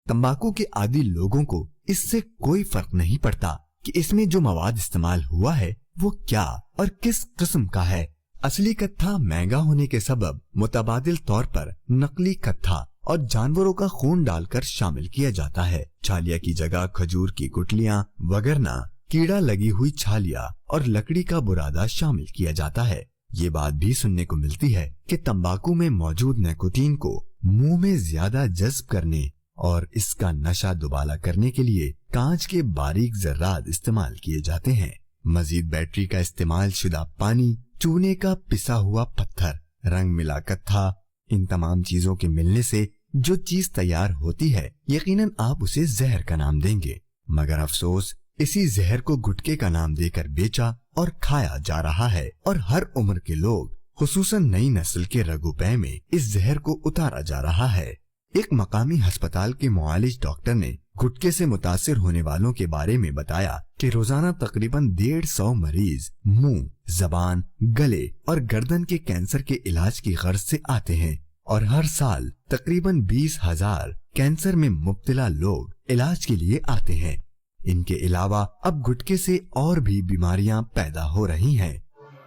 तंबाकू के आदी लोगों को इससे कोई फर्क नहीं पड़ता कि इसमें जो मवाद इस्तेमाल हुआ है वो क्या और किस किस्म का है। असली कत्था महंगा होने के सबब मुतबादिल तौर पर नकली कत्था और जानवरों का खून डालकर शामिल किया जाता है। छालिया की जगह खजूर की गुठलियां वगैरह, कीड़ा लगी हुई छालिया और लकड़ी का बुरादा शामिल किया जाता है। ये बात भी सुनने को मिलती है कि तंबाकू में मौजूद निकोटीन को मुंह में ज्यादा जज्ब करने और इसका नशा दुबाला करने के लिए कांच के बारीक जर्रात इस्तेमाल किए जाते हैं। मजीद बैटरी का इस्तेमाल शुदा पानी, चूने का पिसा हुआ पत्थर, रंग मिला कत्था, इन तमाम चीजों के मिलने से जो चीज तैयार होती है यकीनन आप उसे जहर का नाम देंगे, मगर अफसोस इसी जहर को गुटके का नाम देकर बेचा और खाया जा रहा है और हर उम्र के लोग खुसूसन नई नस्ल के रगुपै में इस जहर को उतारा जा रहा है। एक मकामी अस्पताल के मुआलिज डॉक्टर ने गुटके से मुतासिर होने वालों के बारे में बताया कि रोजाना तकरीबन 150 मरीज मुंह, जबान, गले और गर्दन के कैंसर के इलाज की गर्ज से आते हैं और हर साल तकरीबन 20,000 कैंसर में मुब्तला लोग इलाज के लिए आते हैं। इनके अलावा अब गुटके से और भी बीमारियां पैदा हो रही हैं।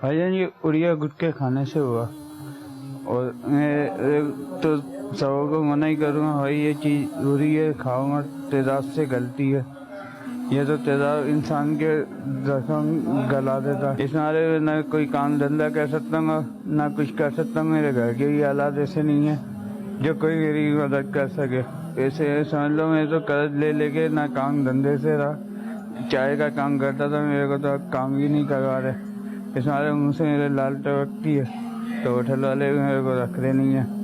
भाईजान ये उड़िया गुटके खाने से हुआ और मैं तो सबों को मना ही करूँगा, भाई ये चीज़ बुरी है, खाओ मत, तेजाब से गलती है। ये तो तेजाब इंसान के जख्म गला देता है। इसमें न कोई काम धंधा कर सकता हूँ ना कुछ कर सकता हूँ। मेरे घर के भी हालात ऐसे नहीं है जो कोई मेरी मदद कर सके। ऐसे समझ लो मैं तो कर्ज ले लेके ना काम धंधे से रहा। चाय का काम करता था, मेरे को तो काम ही नहीं करवा रहे। इस मुँह से मेरे लाल टपकती है तो होटल वाले मेरे को रख रहे नहीं है।